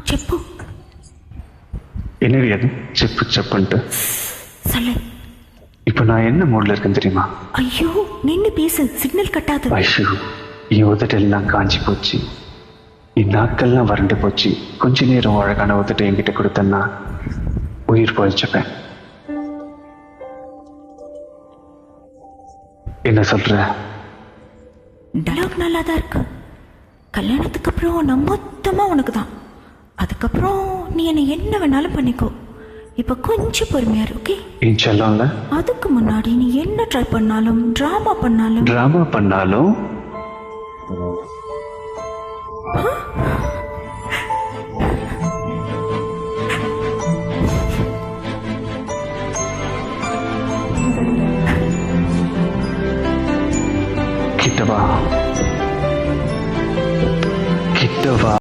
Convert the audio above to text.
చెప్పు. என்னடி அது చెప్పు చెప్పుంட்டு சொல்லு. இப்போ நான் என்ன மூட்ல இருக்கேன் தெரியுமா? ஐயோ நின்று பேசு, சிக்னல் கட்டாது. ஐயோ என் உதட்டெல்லாம் காஞ்சி போச்சு, என் நாக்கெல்லாம் வறண்டு போச்சு. கொஞ்ச நேரம் அழகான உதட்டை என்கிட்ட கொடுத்தன்னா உயிர் போயிச்சப்பேன். என்ன சொல்ற? டயலாக் நல்லா தான் இருக்கு. கல்யாணத்துக்கு அப்புறம் நான் மொத்தமா உனக்கு தான். அதுக்கப்புறம் நீ என்னை என்ன வேணாலும் பண்ணிக்கோ. இப்ப கொஞ்சம் பொறுமையா இரு, ஓகே? ஏன் சொல்லல? அதுக்கு முன்னாடி நீ என்ன ட்ரை பண்ணாலும், டிராமா பண்ணாலும்